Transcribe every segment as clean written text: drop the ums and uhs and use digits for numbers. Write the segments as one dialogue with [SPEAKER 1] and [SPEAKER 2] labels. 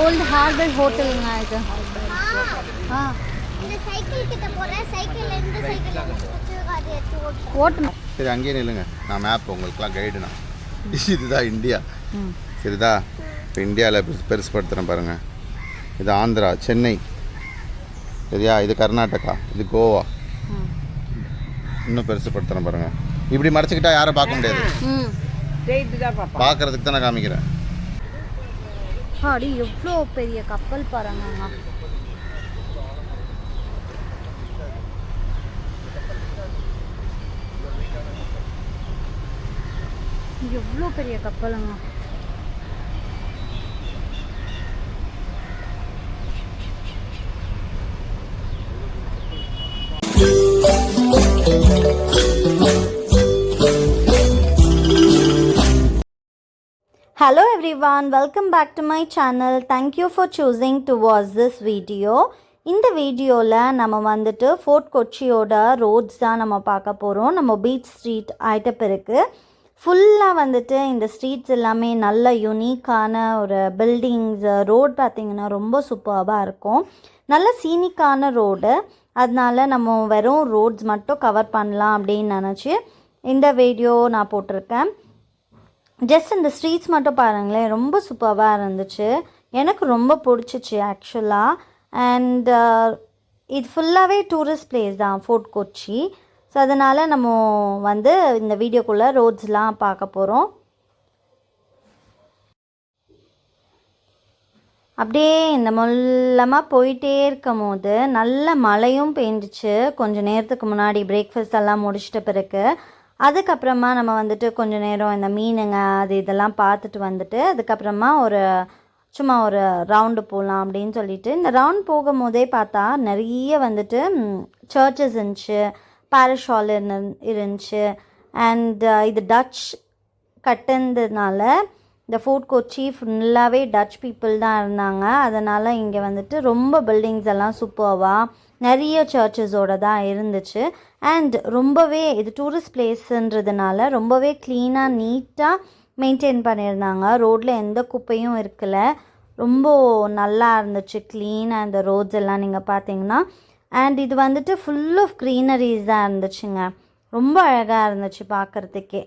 [SPEAKER 1] Volt harbour ஹோட்டலுங்க இது.
[SPEAKER 2] இந்த சைக்கிள் கிட்ட போறேன். சைக்கிள்ல இந்த சைக்கிள் அது எடுத்து
[SPEAKER 1] ஓட்டணும்.
[SPEAKER 3] சரி அங்கேயே நில்லுங்க, நான் மேப் உங்களுக்குலாம் கைடு நான். இதுதான் இந்தியா. சரிதா? இப்போ இந்தியாவில் பெருசுப்படுத்துகிறேன் பாருங்கள். இது ஆந்திரா, சென்னை. சரியா? இது கர்நாடகா, இது கோவா. இன்னும் பெருசுப்படுத்துகிறேன் பாருங்கள். இப்படி மறைச்சிக்கிட்டா யாரும் பார்க்க முடியாது. பார்க்கறதுக்கு தான் நான் காமிக்கிறேன்.
[SPEAKER 1] அடி எவ்வளோ பெரிய கப்பல் பாருங்க. எவ்வளோ பெரிய கப்பலுங்க. Hello everyone, welcome back to my channel. Thank you for choosing to watch this video. இந்த வீடியோவில் நம்ம வந்துட்டு ஃபோர்ட் கொச்சியோட ரோட்ஸ் தான் நம்ம பார்க்க போகிறோம். நம்ம பீச் ஸ்ட்ரீட் ஆகிட்ட பிறகு ஃபுல்லாக வந்துட்டு இந்த ஸ்ட்ரீட்ஸ் எல்லாமே நல்ல யூனிக்கான ஒரு பில்டிங்ஸ், ரோட் பார்த்திங்கன்னா ரொம்ப சூப்பராக இருக்கும். நல்ல சீனிக்கான ரோடு. அதனால நம்ம வெறும் ரோட்ஸ் மட்டும் கவர் பண்ணலாம் அப்படின்னு நினச்சி இந்த வீடியோ நான் போட்டிருக்கேன். ஜஸ்ட் இந்த ஸ்ட்ரீட்ஸ் மட்டும் பாருங்களேன், ரொம்ப சூப்பராக இருந்துச்சு. எனக்கு ரொம்ப பிடிச்சிச்சு ஆக்சுவலாக. அண்ட் இது ஃபுல்லாகவே டூரிஸ்ட் பிளேஸ் தான் ஃபோர்ட் கொச்சி. ஸோ அதனால் நம்ம வந்து இந்த வீடியோக்குள்ளே ரோட்ஸ்லாம் பார்க்க போகிறோம். அப்படியே இந்த மொல்லமாக போயிட்டே இருக்கும் போது நல்ல மழையும் பெஞ்சிச்சு. கொஞ்சம் நேரத்துக்கு முன்னாடி பிரேக்ஃபாஸ்ட் எல்லாம் முடிச்சிட்ட பிறகு அதுக்கப்புறமா நம்ம வந்துட்டு கொஞ்சம் நேரம் இந்த மீனுங்க அது இதெல்லாம் பார்த்துட்டு வந்துட்டு அதுக்கப்புறமா சும்மா ஒரு ரவுண்டு போகலாம் அப்படின்னு சொல்லிட்டு இந்த ரவுண்ட் போகும் போதே பார்த்தா நிறைய வந்துட்டு சர்ச்சஸ் இருந்துச்சு, பாரிஷ் ஹால் இருந்துச்சு. அண்ட் இது டச் கட்டுனதுனால இந்த ஃபோர்ட் கொச்சி ஃபுல்லாகவே டச் பீப்புள் தான் இருந்தாங்க. அதனால் இங்கே வந்துட்டு ரொம்ப பில்டிங்ஸ் எல்லாம் சூப்பராக நிறைய சர்ச்சஸோடு தான் இருந்துச்சு. அண்ட் ரொம்பவே இது டூரிஸ்ட் பிளேஸுன்றதுனால ரொம்பவே க்ளீனாக நீட்டாக மெயின்டைன் பண்ணியிருந்தாங்க. ரோட்டில் எந்த குப்பையும் இருக்கல, ரொம்ப நல்லா இருந்துச்சு க்ளீனாக இந்த ரோட்ஸ் எல்லாம் நீங்கள் பார்த்தீங்கன்னா. அண்ட் இது வந்துட்டு ஃபுல் ஆஃப் க்ரீனரிஸ் தான் இருந்துச்சுங்க. ரொம்ப அழகாக இருந்துச்சு பார்க்குறதுக்கே.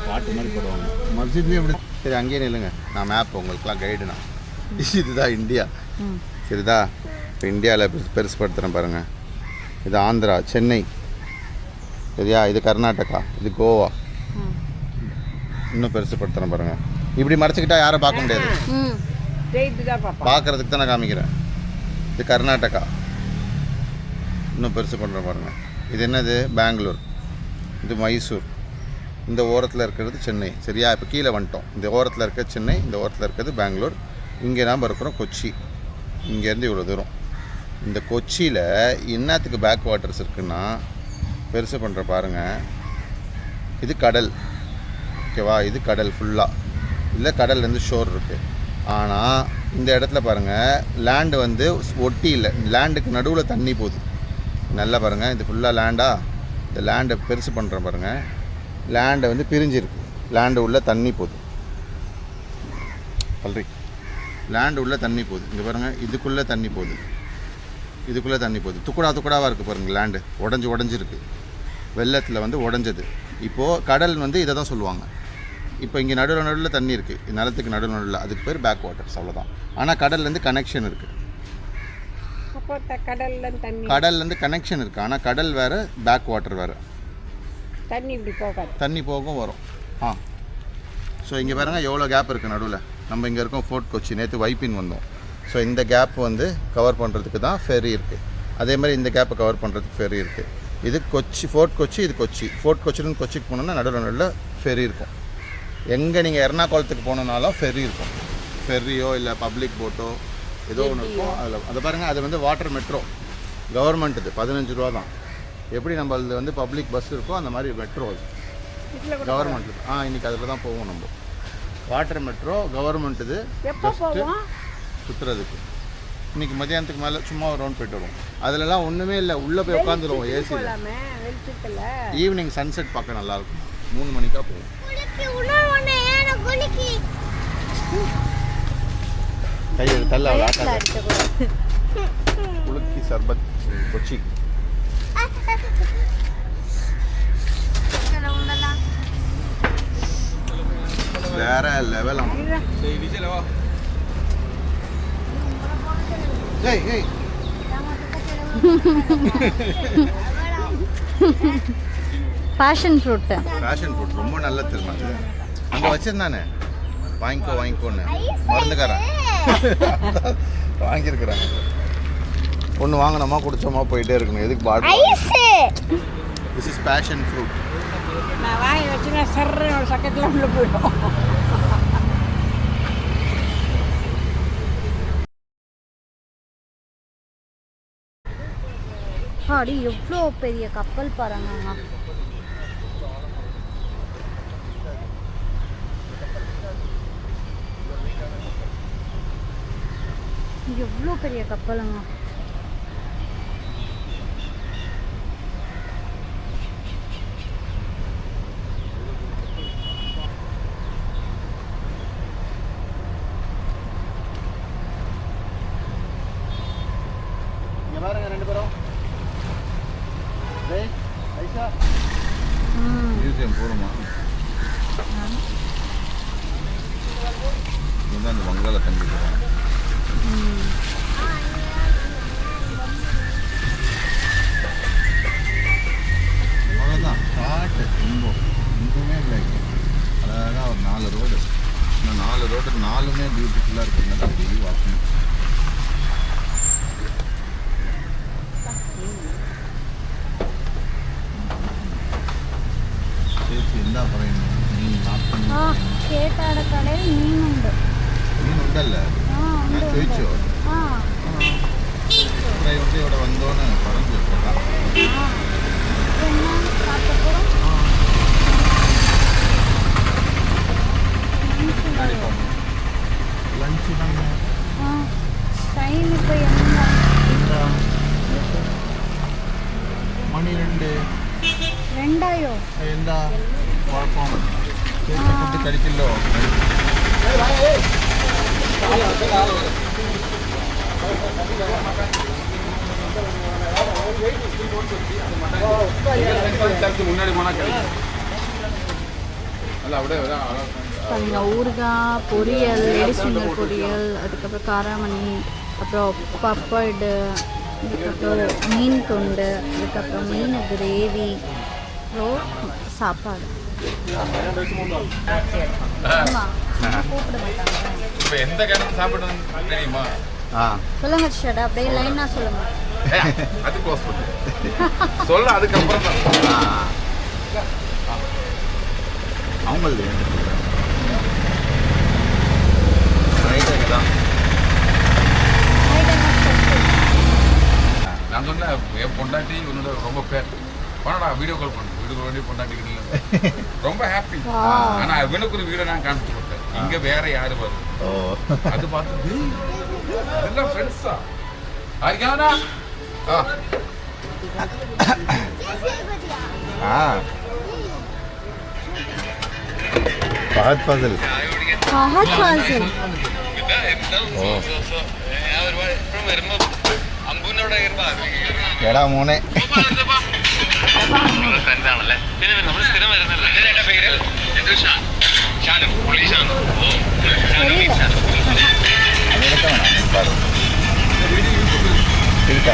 [SPEAKER 3] பாட்டு மாதிரி போடுவாங்க மஸ்ஜித்லேயும் எப்படி. சரி அங்கேயே நில்லுங்க, நான் மேப் உங்களுக்குலாம் கைடு நான். இதுதான் இந்தியா. சரிதா? இப்போ இந்தியாவில் பெருசுப்படுத்துகிறேன் பாருங்கள். இது ஆந்திரா, சென்னை. சரியா? இது கர்நாடகா, இது கோவா. இன்னும் பெருசுப்படுத்துகிறேன் பாருங்கள். இப்படி மறைச்சிக்கிட்டா யாரும் பார்க்க முடியாது. பார்க்குறதுக்கு தான் நான் காமிக்கிறேன். இது கர்நாடகா. இன்னும் பெருசு பண்ணுறேன் பாருங்கள். இது என்னது? பெங்களூர். இது மைசூர். இந்த ஓரத்தில் இருக்கிறது சென்னை. சரியா? இப்போ கீழே வந்துட்டோம். இந்த ஓரத்தில் இருக்கிறது சென்னை, இந்த ஓரத்தில் இருக்கிறது பெங்களூர். இங்கே நாம் இருக்கிறோம் கொச்சி. இங்கேருந்து இவ்வளோ தூரம். இந்த கொச்சியில் என்னத்துக்கு பேக் வாட்டர்ஸ் இருக்குன்னா பெருசு பண்ணுற பாருங்கள். இது கடல். ஓகேவா? இது கடல் ஃபுல்லாக. இல்லை கடல்லேருந்து ஷோர் இருக்குது. ஆனால் இந்த இடத்துல பாருங்கள் லேண்டு வந்து ஒட்டி இல்லை, லேண்டுக்கு நடுவில் தண்ணி போகுது. நல்லா பாருங்கள், இது ஃபுல்லாக லேண்டா. இந்த லேண்டை பெருசு பண்ணுறேன் பாருங்கள். லேண்டை வந்து பிரிஞ்சிருக்கு, லேண்டு உள்ள தண்ணி போகுது. பல்றி லேண்டு உள்ளே தண்ணி போகுது. இங்கே பாருங்கள், இதுக்குள்ளே தண்ணி போகுது, இதுக்குள்ளே தண்ணி போகுது. துக்குடாவாக இருக்குது பாருங்கள். லேண்டு உடஞ்சிருக்கு, வெள்ளத்தில் வந்து உடஞ்சது. இப்போது கடல் வந்து இதை தான் சொல்லுவாங்க. இப்போ இங்கே நடுவில் தண்ணி இருக்குது, நிலத்துக்கு நடுவில், அதுக்கு பேர் பேக் வாட்டர்ஸ், அவ்வளோதான். ஆனால் கடல்லேருந்து கனெக்ஷன் இருக்குது, கடல்லேருந்து கனெக்ஷன் இருக்குது. ஆனால் கடல் வேறு, பேக் வாட்டர் வேறு. தண்ணி போகும் வரும். ஸோ இங்கே பாருங்கள் எவ்வளோ கேப் இருக்குது நடுவில். நம்ம இங்கே இருக்கோம் ஃபோர்ட் கொச்சி, நேற்று வைப்பின் வந்தோம். ஸோ இந்த கேப் வந்து கவர் பண்ணுறதுக்கு தான் ஃபெரி இருக்குது. அதே மாதிரி இந்த கேப்பை கவர் பண்ணுறதுக்கு ஃபெரி இருக்குது. இது கொச்சி, ஃபோர்ட் கொச்சி, இது கொச்சி. ஃபோர்ட் கொச்சிலேருந்து கொச்சிக்கு போனோன்னா நடுவில் ஃபெரி இருக்கும். எங்கே நீங்கள் எர்ணாகுளத்துக்கு போனோன்னாலும் ஃபெரி இருக்கும். ஃபெர்ரியோ இல்லை பப்ளிக் போட்டோ ஏதோ ஒன்று இருக்கும். அதில் அதை பாருங்கள், அது வந்து வாட்டர் மெட்ரோ, கவர்மெண்ட். இது 15 ரூபா தான். எப்படி நம்மளது வந்து பப்ளிக் பஸ் இருக்கோ அந்த மாதிரி மெட்ரோ கவர்மெண்ட். இன்றைக்கி அதில் தான் போவோம் நம்ம. Water metro government. இது சுற்றுறதுக்கு இன்றைக்கி மதியானத்துக்கு மேலே சும்மா ஒரு ரவுண்ட் போய்ட்டு வருவோம். அதிலலாம் ஒன்றுமே இல்லை, உள்ளே போய் உட்காந்துருவோம் ஏசியில். ஈவினிங் சன்செட் பார்க்க நல்லாயிருக்கும். 3 மணிக்கா போவோம். கையை தள்ள குலுக்கி சர்பத் கொச்சி. வேற லெவல்.
[SPEAKER 1] பேஷன் ஃப்ரூட்
[SPEAKER 3] ரொம்ப நல்ல தெரியுமா? அங்கே வச்சிருந்தானே, வாங்கிக்கோன்னு மருந்துக்காரன் வாங்கியிருக்கிறாங்க. ஒன்று வாங்கினோமா குடிச்சோமா போயிட்டே இருக்கணும். எதுக்கு bottle? This is passion fruit.
[SPEAKER 4] நான் வாங்கி வச்சுன்னா சர்ற ஒரு சக்கத்தில் உள்ள போயிடும்.
[SPEAKER 1] அடி எவ்வளோ பெரிய கப்பல் பாருங்க. எவ்வளோ பெரிய கப்பலுங்க.
[SPEAKER 3] பாருங்க 2 பேரும் மியூசியம் போகிறோமா? இதுதான் அந்த வங்காள தங்கி போகிறோம். அவ்வளோதான் ஸ்டார்ட்டு. எங்குமே இல்லை. அழகாக ஒரு 4 ரோடு. இன்னும் 4 ரோடு 4மே பியூட்டிஃபுல்லாக இருக்குதுங்க. Daily walking. എന്താ പറയുന്നത്?
[SPEAKER 1] ചേട്ടാടെ കടയിൽ മീനുണ്ട്.
[SPEAKER 3] മീനുണ്ടല്ലേ? ഞാൻ ചോദിച്ചോ? ഇത്രയുണ്ട് ഇവിടെ വന്നോന്ന് പറഞ്ഞു. ലഞ്ച്
[SPEAKER 1] ടൈം ഇപ്പോൾ എന്താ
[SPEAKER 3] മണി
[SPEAKER 1] 2
[SPEAKER 3] എന്താ കുഴപ്പം? ഫുഡ് കഴിക്കില്ലോ? முன்னாடி போனால் கிடைக்கும். அல்ல அப்படியே
[SPEAKER 1] பாருங்க, ஊறுகாய், பொரியல், எலிசுண்டல் பொரியல், அதுக்கப்புறம் காராமணி, அப்புறம் பப்படு, அதுக்கப்புறம் மீன் தொண்டு, அதுக்கப்புறம் மீன் கிரேவி, அப்புறம் சாப்பாடு. கூப்பிட மாட்டாங்க.
[SPEAKER 3] இப்போ எந்த கடையில் சாப்பிடணும் தெரியுமா?
[SPEAKER 1] சொல்லுங்க ஷடா, அப்படியே லைனாக சொல்லுங்க.
[SPEAKER 3] அது க்ளோஸ் பண்ணு சொல்ல, அதுக்கப்புறம் தான் அவங்களுக்கு தான். நான் சொன்னேன் என் பொண்டாட்டி உன்னோட ரொம்ப பேர் பண்ணடா, வீடியோ கால் பண்ணு. வீடியோ கால் பண்ணி பொண்டாட்டிக்கு ரொம்ப ஹாப்பி. ஆனால் இவனுக்கு ஒரு வீடியோ நான் காமிச்சு கொடுத்தேன். இங்கே வேற யாரு வரும் அது பார்த்து எல்லாம் ஃப்ரெண்ட்ஸா ஆரிக்கானா फहद फाजिल എടാ മോനെ ठीक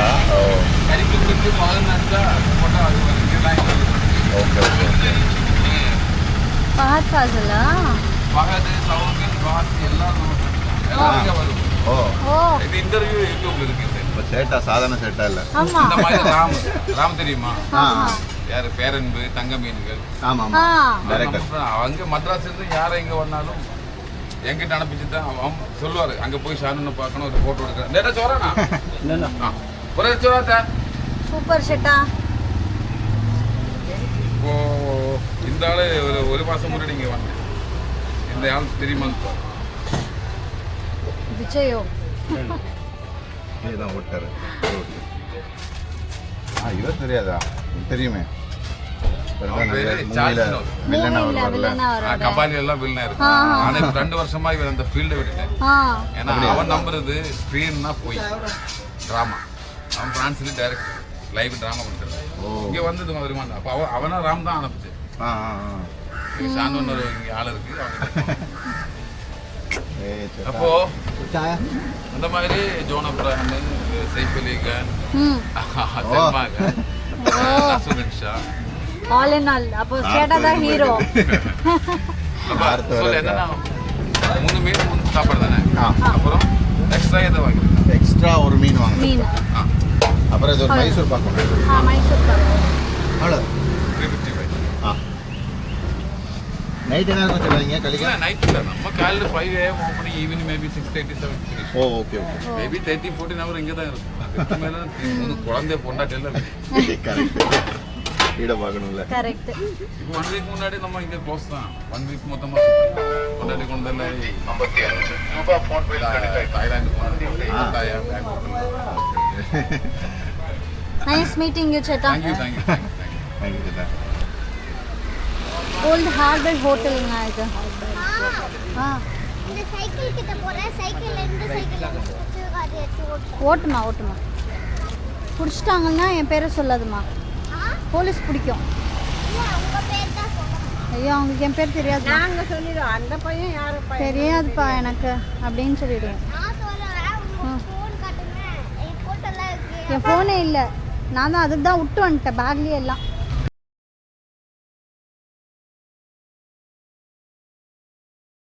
[SPEAKER 3] ओके ओके ओके
[SPEAKER 1] ஃபஹத் ஃபாசிலா?
[SPEAKER 3] ஓ
[SPEAKER 1] ஓ
[SPEAKER 5] இது இன்டர்வியூ யூடியூப்ல இருக்கு.
[SPEAKER 3] இப்போ சேட்டா சாதாரண சேட்டா இல்லை.
[SPEAKER 1] ஆமா.
[SPEAKER 5] இந்த மாதிரி ராம் தெரியுமா?
[SPEAKER 3] ஆ
[SPEAKER 5] யார் பேரன்பு தங்க மீன்கள்.
[SPEAKER 3] ஆமாம்
[SPEAKER 1] ஆ
[SPEAKER 3] ஆமாம் டைரக்டர்.
[SPEAKER 5] அங்கே மദ്രാஸ் இருந்து யாரை இங்கே வந்தாலும் என்கிட்ட அனுப்பிச்சு தான் அவன் சொல்லுவார். அங்கே போய் ஷானுன்னு பார்க்கணும், ஒரு ஃபோட்டோ எடுக்கிறேன். நேரா சோறானா ஒரே சோறாத்தா.
[SPEAKER 1] சூப்பர் ஷெட்டா.
[SPEAKER 5] இப்போ இந்த ஆள் ஒரு மாதம் முன்னாடி இங்கே வந்தேன். இந்த ஆள் தெரியுமான்னு
[SPEAKER 1] விஜயோ
[SPEAKER 3] இதுதான் ஓட்டாரு. இவர் தெரியாதா? தெரியுமே.
[SPEAKER 5] கபாலி எல்லாம் வில்லனா இருக்கு. ஆனா 2 வருஷமா இவர் அந்த ஃபீல்டை விட்டுட்டேன். ஏன்னா அவன் நம்புறது ஸ்க்ரீன்னா போய் டிராமா. அவன் பிரான்ஸ்ல டைரக்ட் லைவ் டிராமா பண்றான். இங்க வந்தது வருமானம். அப்ப அவனா ராம் தான் அனுப்பிச்சு. ஷான் ஒரு ஆள் இருக்கு. அப்போ அந்த மாதிரி John Abraham, Saif Ali Khan, Salman Khan, Naseeruddin Shah,
[SPEAKER 1] all in all. அப்போ ஷெட்டா தான் ஹீரோ.
[SPEAKER 5] சொல்ல என்னன்னா 3 மீன் 3 சாப்பாடு தானே. அப்புறம் எக்ஸ்ட்ரா எதை வாங்கிருக்கேன்?
[SPEAKER 3] எக்ஸ்ட்ரா ஒரு மீன் வாங்க.
[SPEAKER 1] மீன்.
[SPEAKER 3] அப்புறம் இது ஒரு மைசூர் பாக்கு.
[SPEAKER 1] மைசூர் பாக்கு.
[SPEAKER 3] அவ்வளோ
[SPEAKER 5] 355.
[SPEAKER 3] நைட் என்ன இருக்கும் சொல்லுவீங்க? கலிங்க
[SPEAKER 5] நைட் இல்லை, நம்ம காலையில் 5 AM opening, evening maybe 6:37 finish.
[SPEAKER 3] Oh okay okay.
[SPEAKER 5] Maybe 13-14 hour இங்கே தான் இருக்கும். அதுக்கு மேலே 3 குழந்தை பொண்டாட்டி எல்லாம்
[SPEAKER 3] கரெக்ட். வீடை பார்க்கணும்ல.
[SPEAKER 1] கரெக்ட்.
[SPEAKER 5] இப்போ 1 வீக் முன்னாடி நம்ம இங்கே க்ளோஸ் தான். 1 வீக் மொத்தமாக பொண்டாட்டி கொண்டதில்ல 55 தாய்லாந்து போனோம்.
[SPEAKER 1] நைஸ் மீட்டிங் யூ ஷெட்டா.
[SPEAKER 5] தேங்க்யூ தேங்க்யூ தேங்க்யூ
[SPEAKER 3] தேங்க்யூ சேட்டா.
[SPEAKER 1] ஓல்ட் ஹார்பர் ஹோட்டலுங்க இது.
[SPEAKER 2] இந்த சைக்கிள் கிட்ட போறேன். சைக்கிள்ல இருந்து சைக்கிள் பிடிச்சு அதை எடுத்து ஓட்டு.
[SPEAKER 1] ஓட்டுமா பிடிச்சிட்டாங்கன்னா என் பேரை சொல்லாதுமா. போலீஸ் பிடிக்கும்.
[SPEAKER 2] இல்ல உங்க பேர் தான் சொல்லணும்.
[SPEAKER 1] ஐயோ அவங்களுக்கு என் பேர் தெரியாது.
[SPEAKER 4] நாங்க சொல்லிடுவோம் அந்த பையன் யாரு பையன்
[SPEAKER 1] தெரியாதுப்பா எனக்கு அப்படின்னு சொல்லிடுவேன்.
[SPEAKER 2] நான் சொல்றேன் உங்க ஃபோன் காட்டுங்க. என் போட்டோலாம் இருக்கு.
[SPEAKER 1] என் ஃபோனே இல்லை. நான் தான் அதுக்கு தான் விட்டு வந்துட்டேன் பேக்லேயே எல்லாம்.